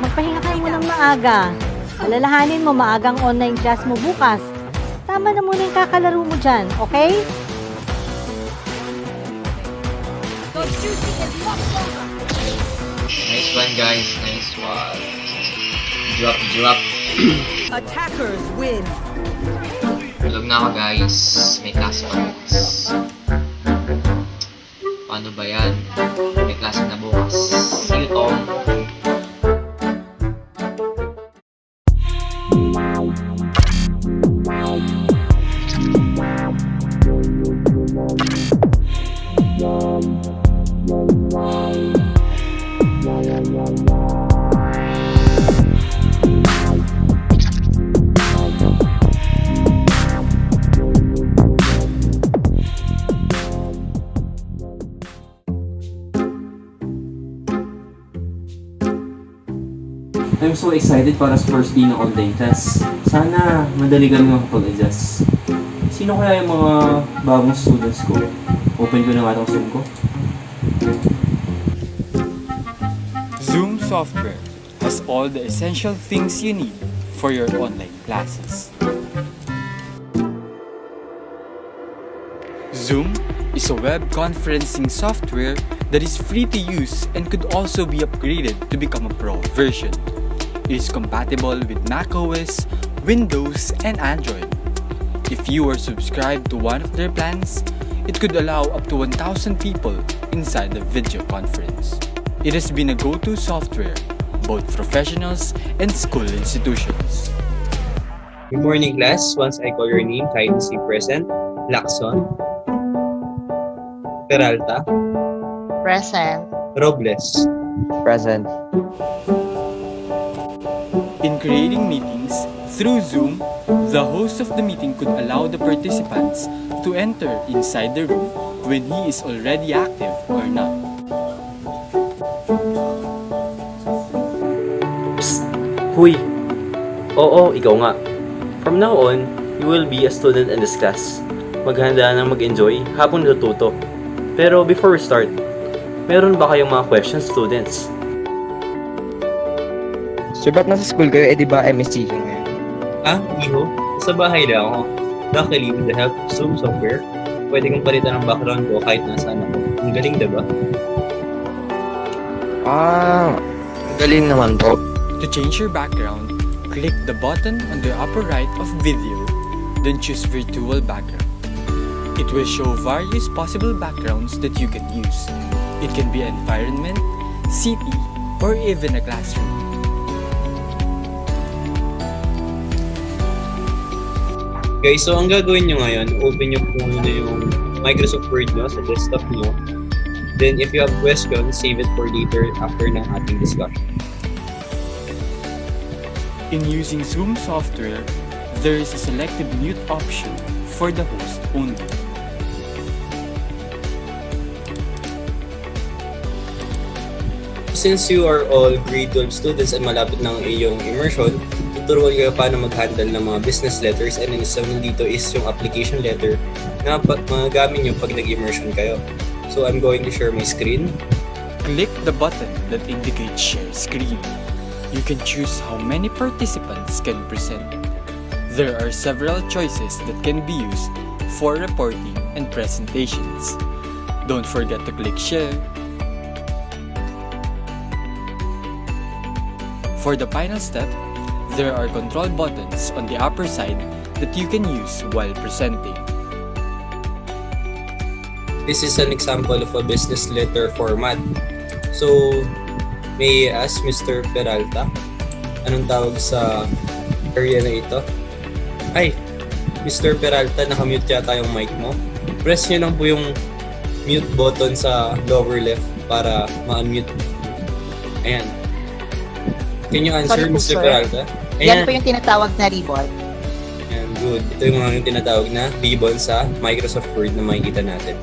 magpahinga kayo munang maaga. Alalahanin mo maagang online class mo bukas. Tama na muna yung kakalaro mo dyan, okay? Nice one, guys. Nice one. Drop. Attackers win. Tulog na ako, guys. May class pa bukas. Paano ba yan? May klase na bukas. See you, Tom. I'm so excited para sa first day ng online class. Sana madali kami makapag-adjust. Sino kaya yung mga bagong students ko? Open ko na nga itong Zoom ko. Zoom software has all the essential things you need for your online classes. Zoom is a web conferencing software that is free to use and could also be upgraded to become a pro version. It is compatible with macOS, Windows, and Android. If you are subscribed to one of their plans, it could allow up to 1,000 people inside the video conference. It has been a go-to software, both professionals and school institutions. Good morning, class. Once I call your name, kindly say present. Lacson. Peralta. Present. Robles. Present. In creating meetings through Zoom, the host of the meeting could allow the participants to enter inside the room when he is already active or not. Psst! Huy! Oo, ikaw nga. From now on, you will be a student in this class. Maghanda ng mag-enjoy habang natututo. Pero before we start, meron ba kayong mga questions, students? Sir, ba't nasa school kayo? Eh, di ba MSC kayo ngayon? Iho? Sa bahay lang ako. Luckily, with the help of Zoom software, pwede kong palitan ang background ko kahit nasaan ako. Ang galing, diba? Galing naman po. To change your background, click the button on the upper right of video, then choose virtual background. It will show various possible backgrounds that you can use. It can be an environment, city, or even a classroom. Guys, so ang gagawin nyo ngayon, open nyo po muna yung Microsoft Word nyo sa desktop nyo. Then, if you have questions, save it for later after ng ating discussion. In using Zoom software, there is a selective mute option for the host only. Since you are all grade 12 students and malapit ng iyong immersion, tuturuan kayo paano mag-handle ng mga business letters, and ang isa dito is yung application letter na magagamit nyo pag nag-immersion kayo. So I'm going to share my screen. Click the button that indicates share screen. You can choose how many participants can present. There are several choices that can be used for reporting and presentations. Don't forget to click share. For the final step, there are control buttons on the upper side that you can use while presenting. This is an example of a business letter format. So, may I ask Mr. Peralta, anong tawag sa area na ito? Ay, Mr. Peralta, nakamute yata yung mic mo. Press nyo lang po yung mute button sa lower left para ma-unmute. Ayan. Can you answer, Sorry po, Mr. sir. Peralta? Yan po yung tinatawag na ribbon. Ayan, good. Ito yung mga tinatawag na ribbon sa Microsoft Word na makikita natin.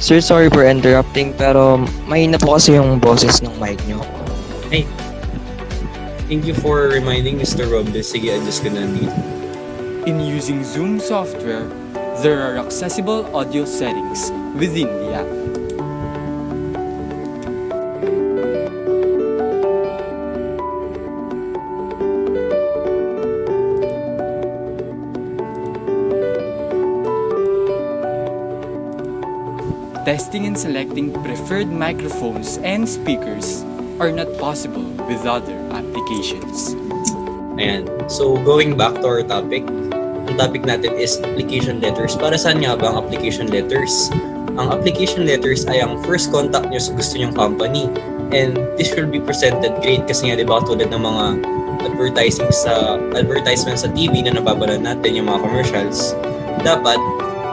Sir, sorry for interrupting, pero mahina po kasi yung boses ng mic nyo. Hey, thank you for reminding Mr. Robles. Sige, adjust ko na dito. In using Zoom software, there are accessible audio settings within the app. testing and selecting preferred microphones and speakers are not possible with other applications. Ayan. So, going back to our topic, ang topic natin is application letters. Para saan nga ba ang application letters? Ang application letters ay ang first contact nyo sa gusto nyong company. And this will be presented great kasi nga, di ba, tulad ng mga advertisement sa TV na nababala natin, yung mga commercials, dapat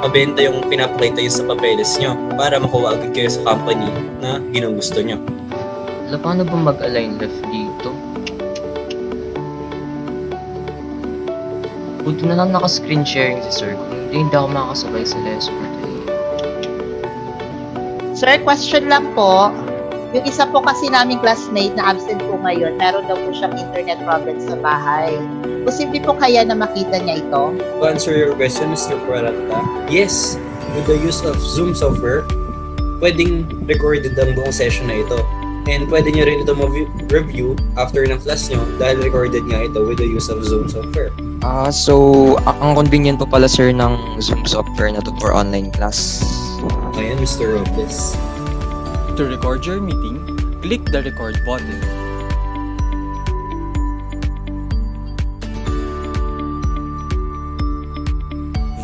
mabenta yung pinapakita yun sa papeles nyo para makuha agad kayo sa company na ginugusto nyo. Paano ba mag-align left dito? Buti na lang naka-screen sharing si sir. Kung hindi ako makakasabay sa lesson natin. Sir, question lang po. Yung isa po kasi naming classmate na absent po ngayon, meron daw po siyang internet problem sa bahay. Posible po kaya na makita niya ito? To answer your question, Mr. Peralta, yes, with the use of Zoom software, pwedeng recorded ang buong session na ito. And pwede nyo rin ito review after ng class nyo dahil recorded nga ito with the use of Zoom software. So, ang convenient po pala sir ng Zoom software na to for online class. Ayan, Mr. Robles. To record your meeting, click the record button.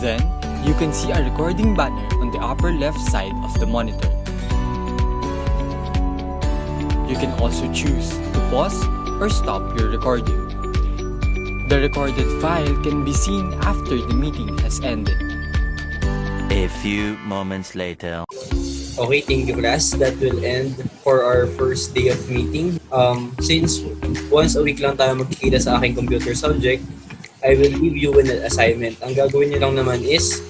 Then, you can see a recording banner on the upper left side of the monitor. You can also choose to pause or stop your recording. The recorded file can be seen after the meeting has ended. A few moments later. Okay, thank you class. That will end for our first day of meeting. Since once a week lang tayo magkikita sa aking computer subject, I will give you an assignment. Ang gagawin niyo lang naman is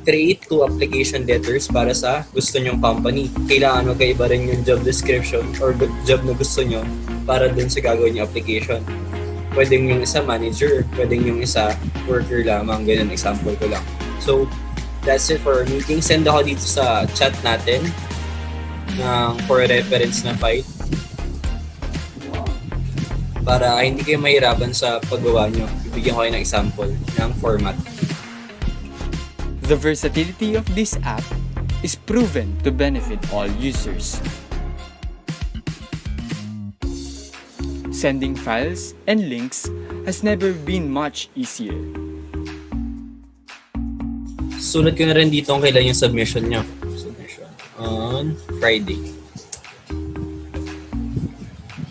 create 2 application letters para sa gusto nyong company. Kailangan magkaiba rin yung job description or job na gusto nyo para dun sa gagawin yung application. Pwedeng yung isa manager, pwedeng yung isa worker lamang. Ganyan, example ko lang. So, that's it for our meeting. Send ako dito sa chat natin for reference na file para hindi kayo mahirapan sa paggawa nyo. Bibigyan ko kayo ng example ng format. The versatility of this app is proven to benefit all users. Sending files and links has never been much easier. Sulat ko na rin dito kung kailan yung submission nyo. Submission on Friday.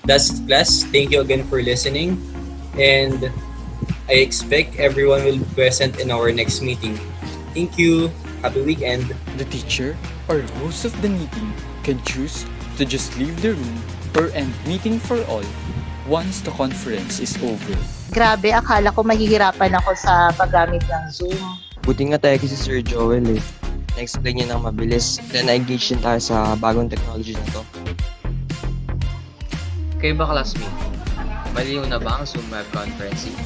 That's it, class. Thank you again for listening. And I expect everyone will be present in our next meeting. Thank you. Happy weekend. The teacher or host of the meeting can choose to just leave the room or end meeting for all once the conference is over. Grabe, akala ko mahihirapan ako sa paggamit ng Zoom. Buti nga tayo kasi Sir Joel eh. Na-explain niya ng mabilis. Then na-engage din tayo sa bagong technology na to. Kayo ba classmate? Maliw na ba ang Zoom web conferencing?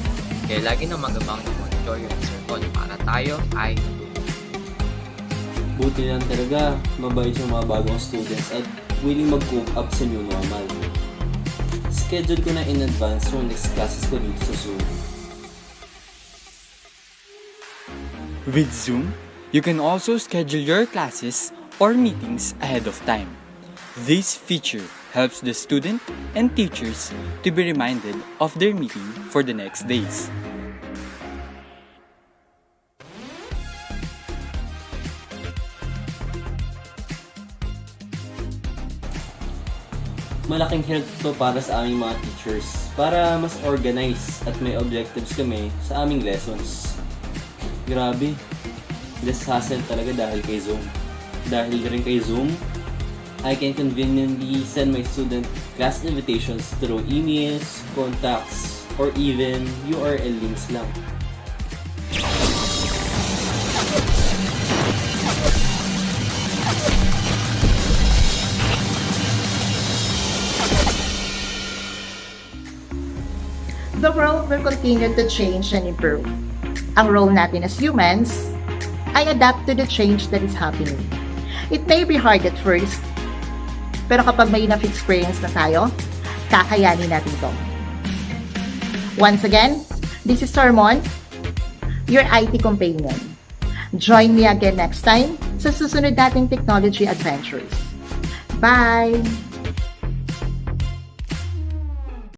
Kaya lagi na mag-abang na monitor yung cellphone para tayo ay Buti lang talaga, mabait yung mga bagong students at willing mag-cope up sa new normal. Schedule ko na in advance yung next classes ko dito sa Zoom. With Zoom, you can also schedule your classes or meetings ahead of time. This feature helps the student and teachers to be reminded of their meeting for the next days. Malaking help to para sa aming mga teachers para mas organized at may objectives kami sa aming lessons. Grabe, less hassle talaga dahil kay Zoom. Dahil rin kay Zoom, I can conveniently send my student class invitations through emails, contacts, or even URL links lang. The world will continue to change and improve. Ang role natin as humans ay adapt to the change that is happening. It may be hard at first, pero kapag may enough experience na tayo, kakayanin natin ito. Once again, this is Sarmon, your IT companion. Join me again next time sa susunod nating technology adventures. Bye!